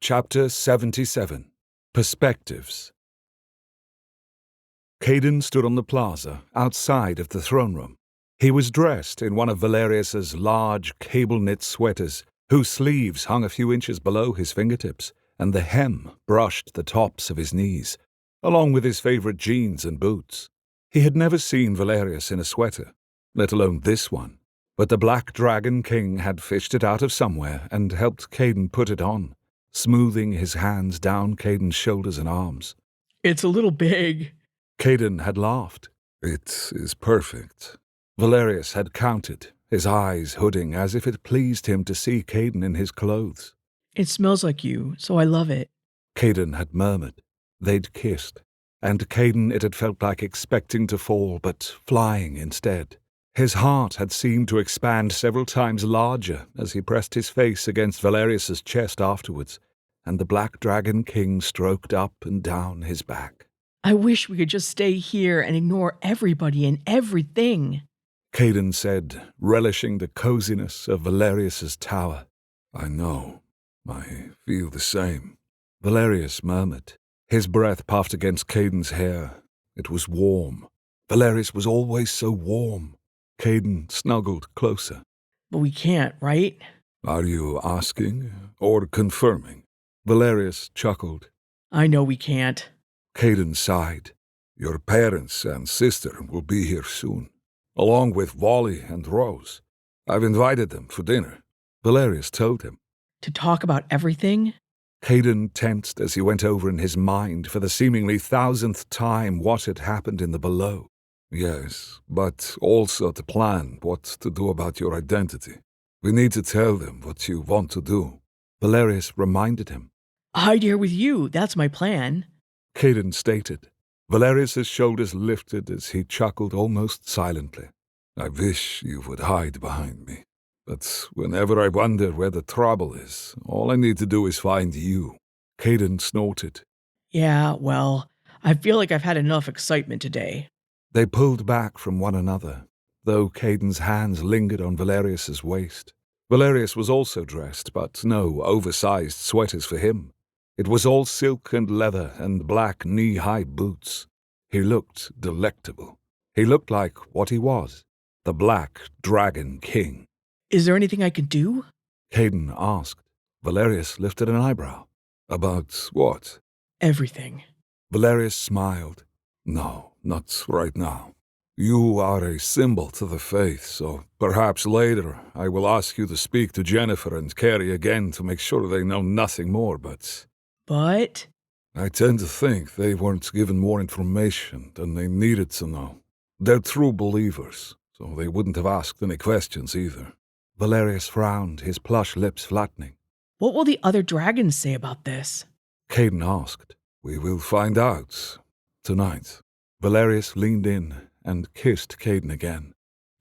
Chapter 77 Perspectives. Caden stood on the plaza, outside of the throne room. He was dressed in one of Valerius's large, cable-knit sweaters, whose sleeves hung a few inches below his fingertips, and the hem brushed the tops of his knees, along with his favorite jeans and boots. He had never seen Valerius in a sweater, let alone this one, but the Black Dragon King had fished it out of somewhere and helped Caden put it on, smoothing his hands down Caden's shoulders and arms. It's a little big. Caden had laughed. It is perfect. Valerius had counted, his eyes hooding as if it pleased him to see Caden in his clothes. It smells like you, so I love it. Caden had murmured. They'd kissed. And Caden it had felt like expecting to fall, but flying instead. His heart had seemed to expand several times larger as he pressed his face against Valerius's chest afterwards, and the Black Dragon King stroked up and down his back. I wish we could just stay here and ignore everybody and everything. Caden said, relishing the coziness of Valerius's tower. I know. I feel the same. Valerius murmured. His breath puffed against Caden's hair. It was warm. Valerius was always so warm. Caden snuggled closer. But we can't, right? Are you asking or confirming? Valerius chuckled. I know we can't. Caden sighed. Your parents and sister will be here soon, along with Wally and Rose. I've invited them for dinner, Valerius told him. To talk about everything? Caden tensed as he went over in his mind for the seemingly thousandth time what had happened in the below. Yes, but also to plan what to do about your identity. We need to tell them what you want to do, Valerius reminded him. Hide here with you, that's my plan. Caden stated. Valerius's shoulders lifted as he chuckled almost silently. I wish you would hide behind me. But whenever I wonder where the trouble is, all I need to do is find you. Caden snorted. Yeah, well, I feel like I've had enough excitement today. They pulled back from one another, though Caden's hands lingered on Valerius's waist. Valerius was also dressed, but no oversized sweaters for him. It was all silk and leather and black knee-high boots. He looked delectable. He looked like what he was, the Black Dragon King. Is there anything I can do? Caden asked. Valerius lifted an eyebrow. About what? Everything. Valerius smiled. No, not right now. You are a symbol to the faith, so perhaps later I will ask you to speak to Jennifer and Carrie again to make sure they know nothing more, but... But? I tend to think they weren't given more information than they needed to know. They're true believers, so they wouldn't have asked any questions either. Valerius frowned, his plush lips flattening. What will the other dragons say about this? Caden asked. We will find out. Tonight. Valerius leaned in and kissed Caden again.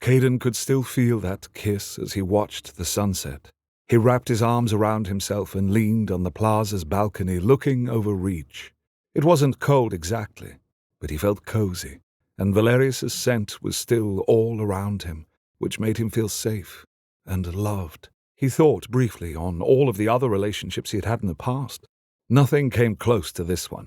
Caden could still feel that kiss as he watched the sunset. He wrapped his arms around himself and leaned on the plaza's balcony, looking over Reach. It wasn't cold exactly, but he felt cozy, and Valerius's scent was still all around him, which made him feel safe and loved. He thought briefly on all of the other relationships he had had in the past. Nothing came close to this one.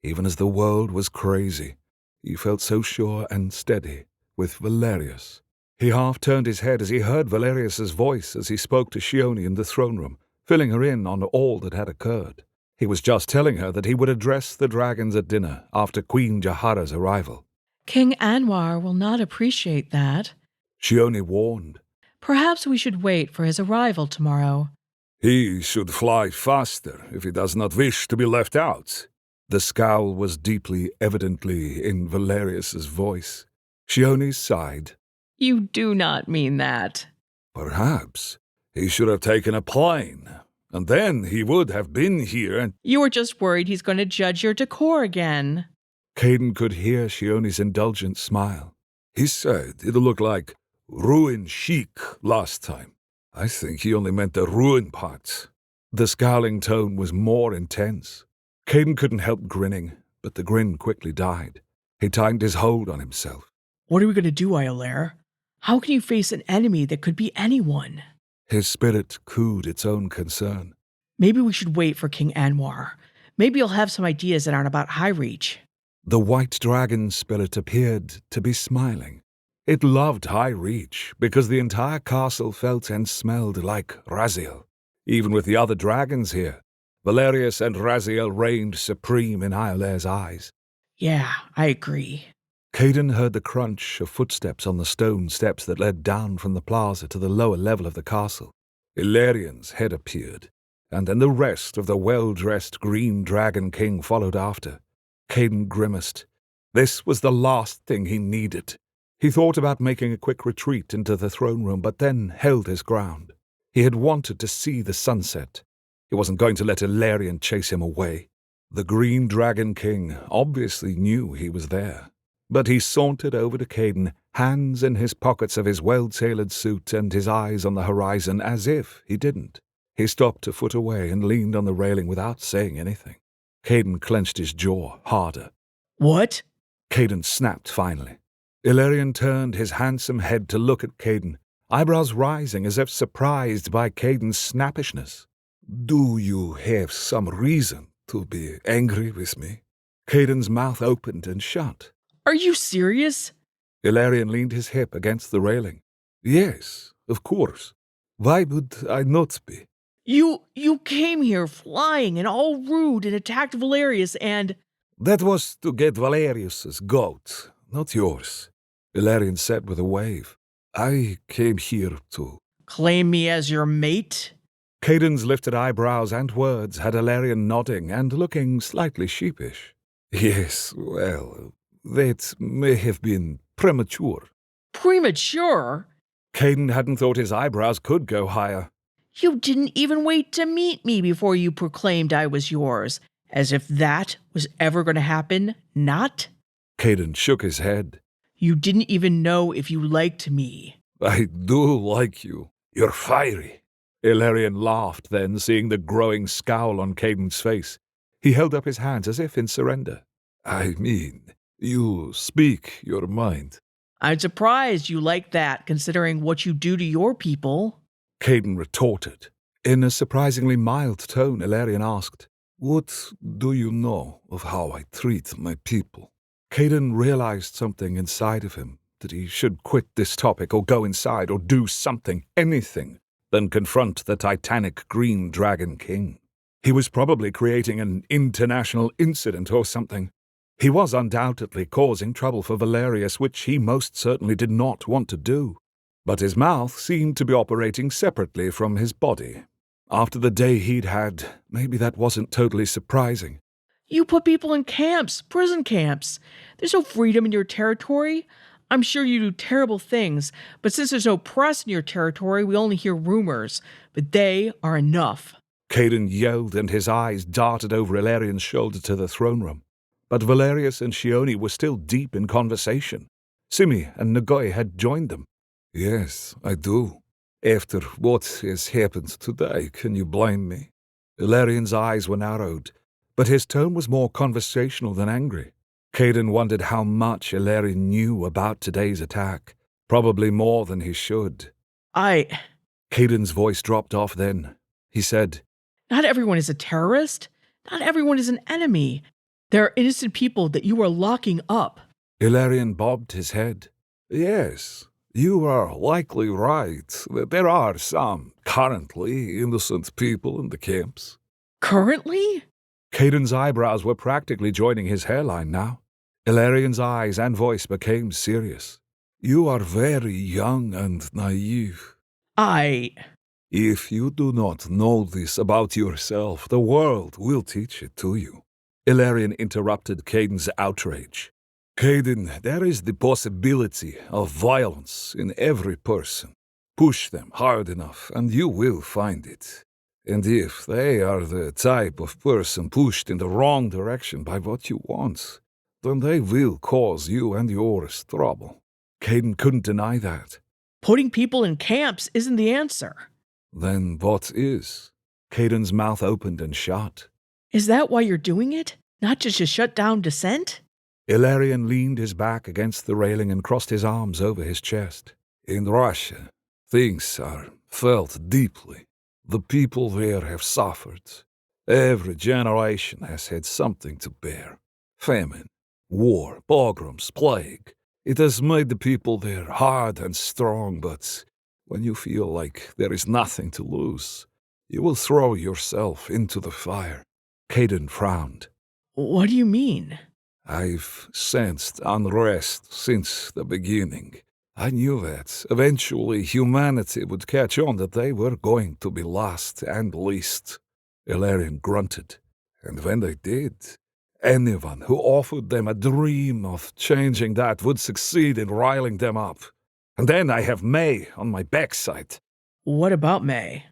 Even as the world was crazy, he felt so sure and steady with Valerius. He half turned his head as he heard Valerius's voice as he spoke to Shione in the throne room, filling her in on all that had occurred. He was just telling her that he would address the dragons at dinner after Queen Jiara's arrival. King Anwar will not appreciate that. Shione warned. Perhaps we should wait for his arrival tomorrow. He should fly faster if he does not wish to be left out. The scowl was deeply evidently in Valerius's voice. Shione sighed. You do not mean that. Perhaps he should have taken a plane, and then he would have been here and... You were just worried he's going to judge your decor again. Caden could hear Shione's indulgent smile. He said it'll look like ruin chic last time. I think he only meant the ruin parts. The scowling tone was more intense. Caden couldn't help grinning, but the grin quickly died. He tightened his hold on himself. What are we going to do, Iolaire? How can you face an enemy that could be anyone? His spirit cooed its own concern. Maybe we should wait for King Anwar. Maybe he'll have some ideas that aren't about High Reach. The white dragon spirit appeared to be smiling. It loved High Reach because the entire castle felt and smelled like Raziel. Even with the other dragons here, Valerius and Raziel reigned supreme in Iolair's eyes. Yeah, I agree. Caden heard the crunch of footsteps on the stone steps that led down from the plaza to the lower level of the castle. Ilarian's head appeared, and then the rest of the well-dressed Green Dragon King followed after. Caden grimaced. This was the last thing he needed. He thought about making a quick retreat into the throne room, but then held his ground. He had wanted to see the sunset. He wasn't going to let Ilarian chase him away. The Green Dragon King obviously knew he was there, but he sauntered over to Caden, hands in his pockets of his well-tailored suit and his eyes on the horizon as if he didn't. He stopped a foot away and leaned on the railing without saying anything. Caden clenched his jaw harder. What? Caden snapped finally. Ilarian turned his handsome head to look at Caden, eyebrows rising as if surprised by Caden's snappishness. Do you have some reason to be angry with me? Caden's mouth opened and shut. Are you serious? Ilarian leaned his hip against the railing. Yes, of course. Why would I not be? You came here flying and all rude and attacked Valerius and... That was to get Valerius's goat, not yours, Valerian said with a wave. I came here to... Claim me as your mate? Caden's lifted eyebrows and words had Valerian nodding and looking slightly sheepish. Yes, well, that may have been premature. Premature? Caden hadn't thought his eyebrows could go higher. You didn't even wait to meet me before you proclaimed I was yours, as if that was ever going to happen, not? Caden shook his head. You didn't even know if you liked me. I do like you. You're fiery. Ilarian laughed then, seeing the growing scowl on Caden's face. He held up his hands as if in surrender. I mean, you speak your mind. I'm surprised you like that, considering what you do to your people. Caden retorted. In a surprisingly mild tone, Ilarian asked, What do you know of how I treat my people? Caden realized something inside of him, that he should quit this topic or go inside or do something, anything, than confront the titanic Green Dragon King. He was probably creating an international incident or something. He was undoubtedly causing trouble for Valerius, which he most certainly did not want to do. But his mouth seemed to be operating separately from his body. After the day he'd had, maybe that wasn't totally surprising. You put people in camps, prison camps. There's no freedom in your territory. I'm sure you do terrible things, but since there's no press in your territory, we only hear rumors. But they are enough. Caden yelled, and his eyes darted over Ilarian's shoulder to the throne room. But Valerius and Shione were still deep in conversation. Simi and Nagoi had joined them. Yes, I do. After what has happened today, can you blame me? Ilarian's eyes were narrowed, but his tone was more conversational than angry. Caden wondered how much Ilarian knew about today's attack. Probably more than he should. Caden's voice dropped off then. He said, Not everyone is a terrorist. Not everyone is an enemy. There are innocent people that you are locking up. Ilarian bobbed his head. Yes, you are likely right that there are some currently innocent people in the camps. Currently? Caden's eyebrows were practically joining his hairline now. Ilarian's eyes and voice became serious. You are very young and naive. If you do not know this about yourself, the world will teach it to you. Ilarian interrupted Caden's outrage. Caden, there is the possibility of violence in every person. Push them hard enough, and you will find it. And if they are the type of person pushed in the wrong direction by what you want, then they will cause you and yours trouble. Caden couldn't deny that. Putting people in camps isn't the answer. Then what is? Caden's mouth opened and shut. Is that why you're doing it? Not just to shut down dissent? Ilarian leaned his back against the railing and crossed his arms over his chest. In Russia, things are felt deeply. The people there have suffered. Every generation has had something to bear. Famine, war, pogroms, plague. It has made the people there hard and strong, but when you feel like there is nothing to lose, you will throw yourself into the fire. Caden frowned. What do you mean? I've sensed unrest since the beginning. I knew that eventually humanity would catch on that they were going to be last and least. Valerian grunted. And when they did, anyone who offered them a dream of changing that would succeed in riling them up. And then I have May on my backside. What about May?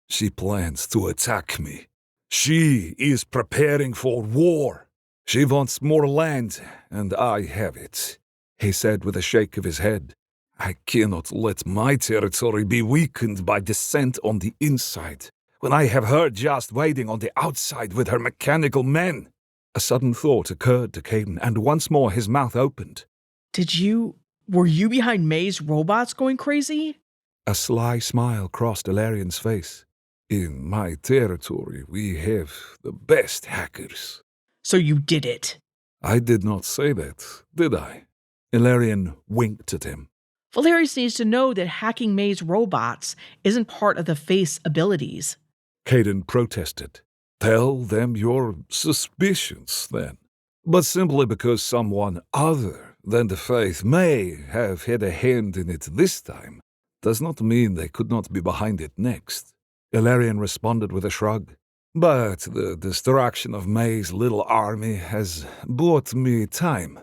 She plans to attack me. She is preparing for war. She wants more land, and I have it, he said with a shake of his head. I cannot let my territory be weakened by dissent on the inside, when I have her just waiting on the outside with her mechanical men. A sudden thought occurred to Caden, and once more his mouth opened. Were you behind May's robots going crazy? A sly smile crossed Valerian's face. In my territory, we have the best hackers. So you did it. I did not say that, did I? Valerian winked at him. Valerius needs to know that hacking May's robots isn't part of the Faith's abilities. Caden protested. Tell them your suspicions, then. But simply because someone other than the Faith may have had a hand in it this time, does not mean they could not be behind it next. Valerian responded with a shrug. But the destruction of May's little army has bought me time.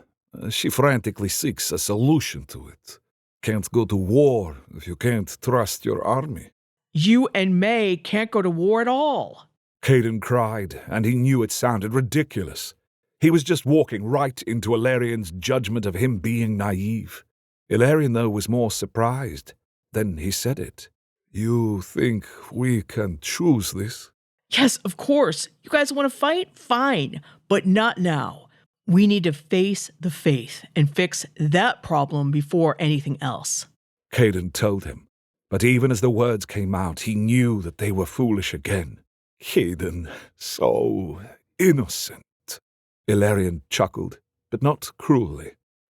She frantically seeks a solution to it. Can't go to war if you can't trust your army. You and May can't go to war at all. Caden cried, and he knew it sounded ridiculous. He was just walking right into Valerian's judgment of him being naive. Valerian, though, was more surprised. Then he said it. You think we can choose this? Yes, of course. You guys want to fight? Fine. But not now. We need to face the Faith and fix that problem before anything else. Caden told him. But even as the words came out, he knew that they were foolish again. Caden, so innocent. Valerian chuckled, but not cruelly.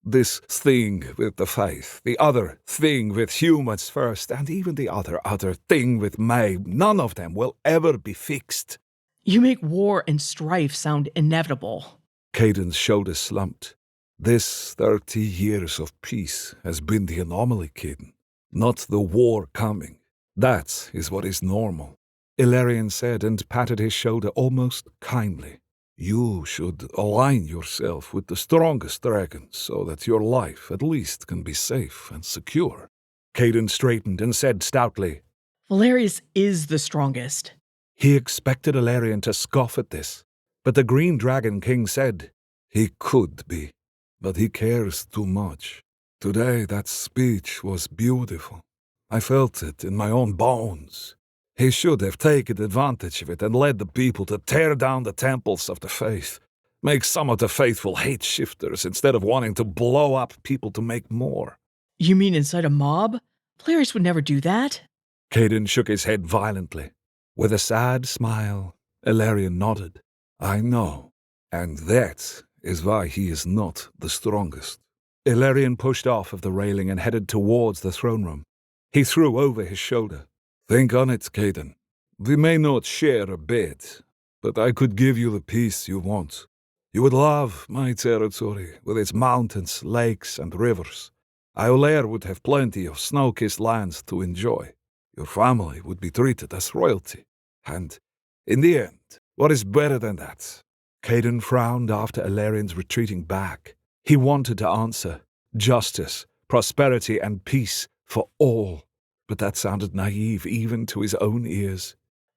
This thing with the Faith, the other thing with humans first, and even the other thing with May, none of them will ever be fixed. You make war and strife sound inevitable. Caden's shoulders slumped. This 30 years of peace has been the anomaly, Caden, not the war coming. That is what is normal. Valerian said and patted his shoulder almost kindly. You should align yourself with the strongest dragons so that your life at least can be safe and secure. Caden straightened and said stoutly, Valerius is the strongest. He expected Valerian to scoff at this, but the Green Dragon King said, he could be, but he cares too much. Today that speech was beautiful. I felt it in my own bones. He should have taken advantage of it and led the people to tear down the temples of the Faith, make some of the faithful hate shifters instead of wanting to blow up people to make more. You mean incite a mob? Valerius would never do that. Caden shook his head violently. With a sad smile, Valerian nodded. I know, and that is why he is not the strongest. Valerian pushed off of the railing and headed towards the throne room. He threw over his shoulder. Think on it, Caden. We may not share a bed, but I could give you the peace you want. You would love my territory with its mountains, lakes, and rivers. Iolair would have plenty of snow-kissed lands to enjoy. Your family would be treated as royalty. And, in the end, what is better than that? Caden frowned after Valerian's retreating back. He wanted to answer, justice, prosperity, and peace for all. But that sounded naive even to his own ears.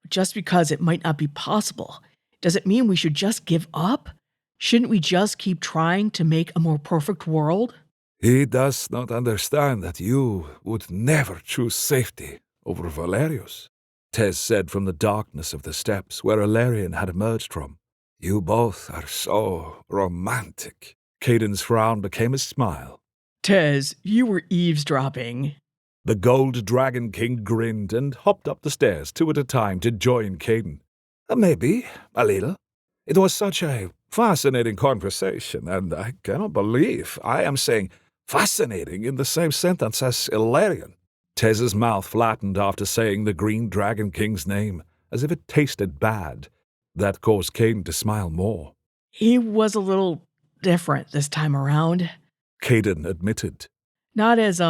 Just because it might not be possible, does it mean we should just give up? Shouldn't we just keep trying to make a more perfect world? He does not understand that you would never choose safety over Valerius, Tez said from the darkness of the steps where Valerian had emerged from. You both are so romantic. Caden's frown became a smile. Tez, you were eavesdropping. The Gold Dragon King grinned and hopped up the stairs 2 at a time to join Caden. Maybe, a little. It was such a fascinating conversation, and I cannot believe I am saying fascinating in the same sentence as Ilarion. Tez's mouth flattened after saying the Green Dragon King's name, as if it tasted bad. That caused Caden to smile more. He was a little different this time around. Caden admitted. Not as,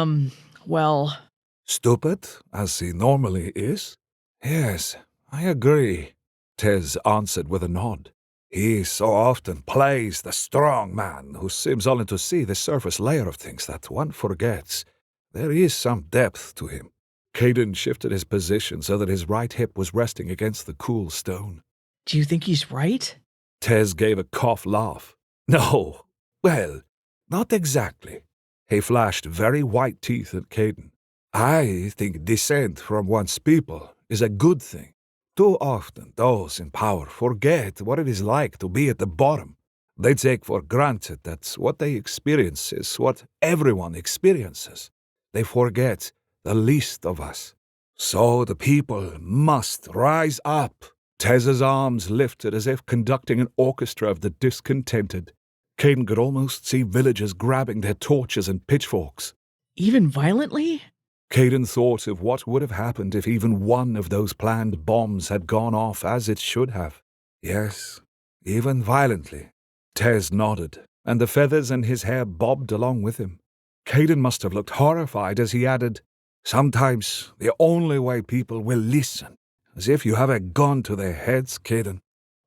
well... Stupid, as he normally is? Yes, I agree, Tez answered with a nod. He so often plays the strong man who seems only to see the surface layer of things that one forgets. There is some depth to him. Caden shifted his position so that his right hip was resting against the cool stone. Do you think he's right? Tez gave a cough laugh. No, well, not exactly. He flashed very white teeth at Caden. I think descent from one's people is a good thing. Too often those in power forget what it is like to be at the bottom. They take for granted that what they experience is what everyone experiences. They forget the least of us. So the people must rise up. Tez's arms lifted as if conducting an orchestra of the discontented. Caden could almost see villagers grabbing their torches and pitchforks. Even violently? Caden thought of what would have happened if even one of those planned bombs had gone off as it should have. Yes, even violently. Tez nodded, and the feathers in his hair bobbed along with him. Caden must have looked horrified as he added, Sometimes the only way people will listen, as if you have a gun to their heads, Caden.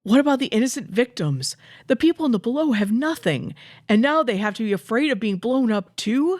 What about the innocent victims? The people in the below have nothing, and now they have to be afraid of being blown up too?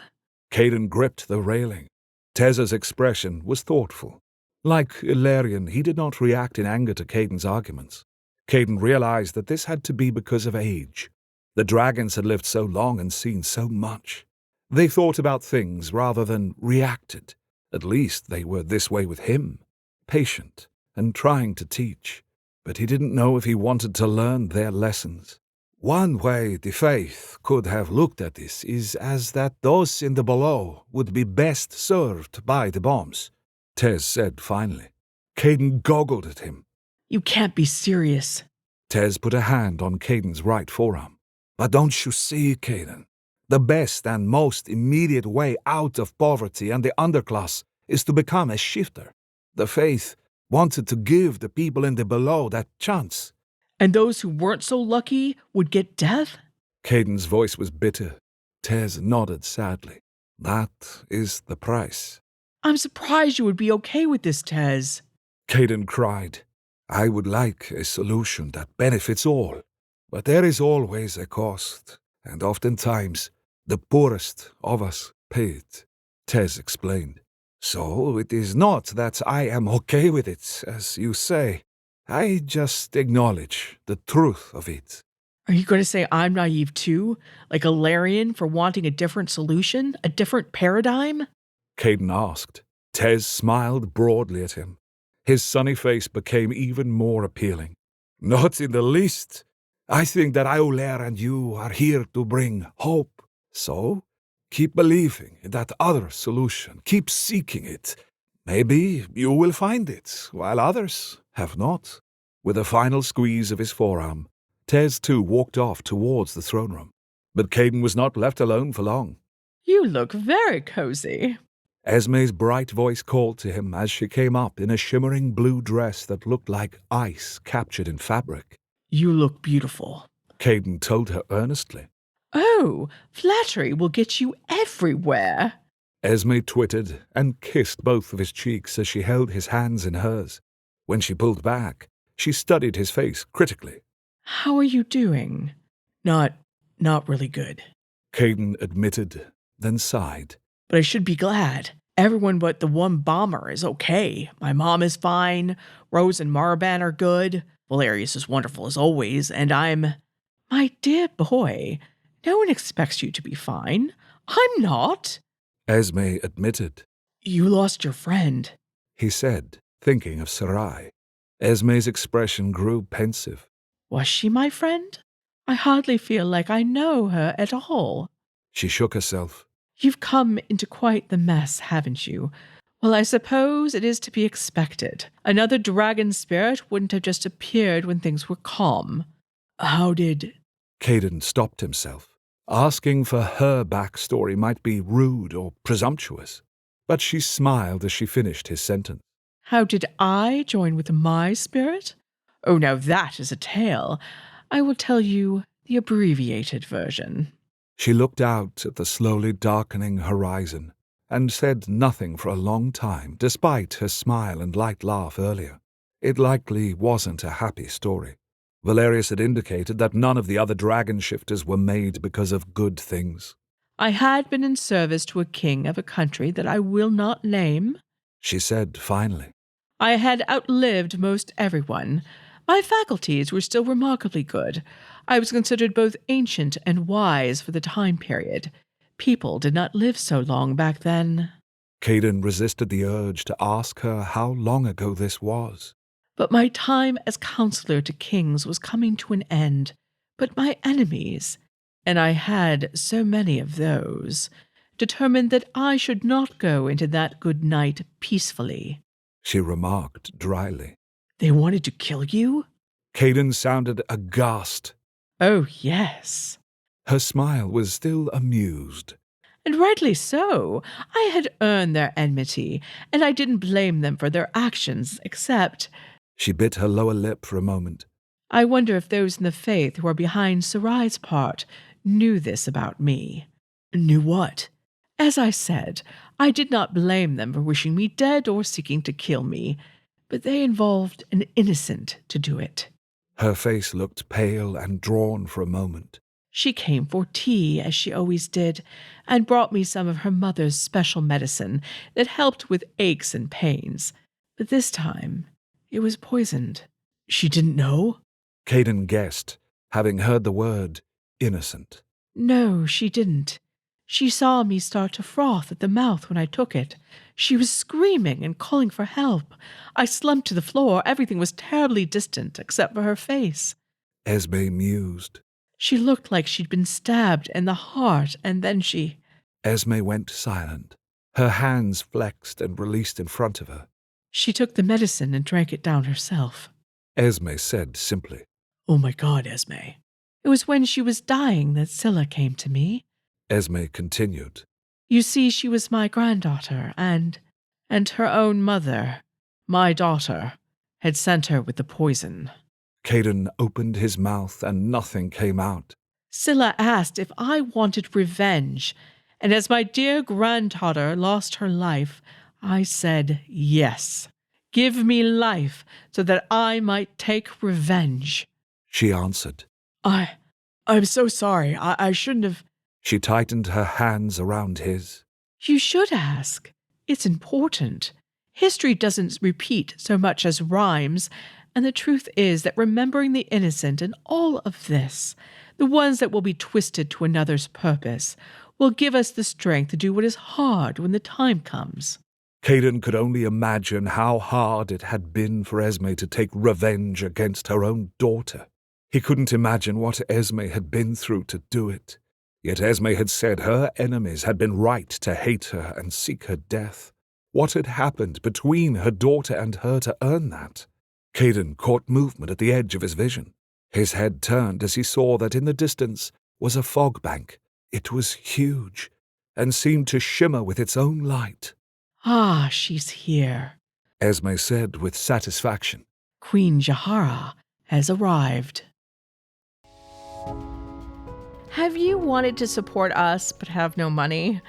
Caden gripped the railing. Tez's expression was thoughtful. Like Ilarion, he did not react in anger to Caden's arguments. Caden realized that this had to be because of age. The dragons had lived so long and seen so much. They thought about things rather than reacted. At least they were this way with him, patient and trying to teach. But he didn't know if he wanted to learn their lessons. One way the faith could have looked at this is as that those in the below would be best served by the bombs, Tez said finally. Caden goggled at him. You can't be serious. Tez put a hand on Caden's right forearm. But don't you see, Caden? The best and most immediate way out of poverty and the underclass is to become a shifter. The faith wanted to give the people in the below that chance. And those who weren't so lucky would get death? Caden's voice was bitter. Tez nodded sadly. That is the price. I'm surprised you would be okay with this, Tez. Caden cried. I would like a solution that benefits all. But there is always a cost, and oftentimes the poorest of us pay it, Tez explained. So it is not that I am okay with it, as you say. I just acknowledge the truth of it. Are you going to say I'm naive too? Like a Larian for wanting a different solution? A different paradigm? Caden asked. Tez smiled broadly at him. His sunny face became even more appealing. Not in the least. I think that Aulair and you are here to bring hope. So, keep believing in that other solution. Keep seeking it. Maybe you will find it, while others have not. With a final squeeze of his forearm, Tez too walked off towards the throne room. But Caden was not left alone for long. You look very cozy. Esme's bright voice called to him as she came up in a shimmering blue dress that looked like ice captured in fabric. You look beautiful, Caden told her earnestly. Oh, flattery will get you everywhere. Esme twittered and kissed both of his cheeks as she held his hands in hers. When she pulled back, she studied his face critically. How are you doing? Not really good. Caden admitted, then sighed. But I should be glad. Everyone but the one bomber is okay. My mom is fine. Rose and Marban are good. Valerius is wonderful as always, and I'm... My dear boy, no one expects you to be fine. I'm not. Esme admitted. You lost your friend, he said, thinking of Sarai. Esme's expression grew pensive. Was she my friend? I hardly feel like I know her at all. She shook herself. You've come into quite the mess, haven't you? Well, I suppose it is to be expected. Another dragon spirit wouldn't have just appeared when things were calm. How did... Caden stopped himself. Asking for her backstory might be rude or presumptuous, but she smiled as she finished his sentence. How did I join with my spirit? Oh, now that is a tale. I will tell you the abbreviated version. She looked out at the slowly darkening horizon and said nothing for a long time, despite her smile and light laugh earlier. It likely wasn't a happy story. Valerius had indicated that none of the other dragon shifters were made because of good things. I had been in service to a king of a country that I will not name, She said finally. I had outlived most everyone. My faculties were still remarkably good. I was considered both ancient and wise for the time period. People did not live so long back then. Caden resisted the urge to ask her how long ago this was. But my time as counselor to kings was coming to an end. But my enemies, and I had so many of those, determined that I should not go into that good night peacefully. She remarked dryly. They wanted to kill you? Caden sounded aghast. Oh, yes. Her smile was still amused. And rightly so. I had earned their enmity, and I didn't blame them for their actions, except... She bit her lower lip for a moment. I wonder if those in the faith who are behind Sarai's part knew this about me. Knew what? As I said, I did not blame them for wishing me dead or seeking to kill me, but they involved an innocent to do it. Her face looked pale and drawn for a moment. She came for tea, as she always did, and brought me some of her mother's special medicine that helped with aches and pains. But this time, it was poisoned. She didn't know? Caden guessed, having heard the word innocent. No, she didn't. She saw me start to froth at the mouth when I took it. She was screaming and calling for help. I slumped to the floor. Everything was terribly distant except for her face. Esme mused. She looked like she'd been stabbed in the heart, and then she... Esme went silent. Her hands flexed and released in front of her. She took the medicine and drank it down herself. Esme said simply. Oh my God, Esme. It was when she was dying that Scylla came to me. Esme continued. You see, she was my granddaughter, and her own mother, my daughter, had sent her with the poison. Caden opened his mouth and nothing came out. Scylla asked if I wanted revenge, and as my dear granddaughter lost her life, I said yes. Give me life so that I might take revenge. She answered. I'm so sorry. I shouldn't have... She tightened her hands around his. You should ask. It's important. History doesn't repeat so much as rhymes, and the truth is that remembering the innocent in all of this, the ones that will be twisted to another's purpose, will give us the strength to do what is hard when the time comes. Caden could only imagine how hard it had been for Esme to take revenge against her own daughter. He couldn't imagine what Esme had been through to do it. Yet Esme had said her enemies had been right to hate her and seek her death. What had happened between her daughter and her to earn that? Caden caught movement at the edge of his vision. His head turned as he saw that in the distance was a fog bank. It was huge and seemed to shimmer with its own light. Ah, she's here, Esme said with satisfaction. Queen Jiara has arrived. Have you wanted to support us but have no money?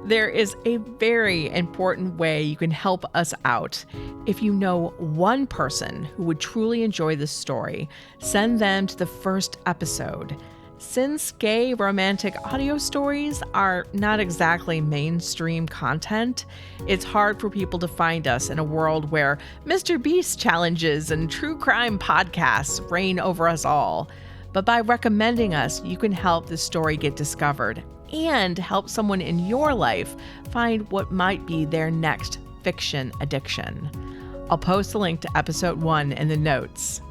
There is a very important way you can help us out. If you know one person who would truly enjoy this story, send them to the first episode. Since gay romantic audio stories are not exactly mainstream content, it's hard for people to find us in a world where Mr. Beast challenges and true crime podcasts reign over us all. But by recommending us, you can help the story get discovered and help someone in your life find what might be their next fiction addiction. I'll post a link to episode 1 in the notes.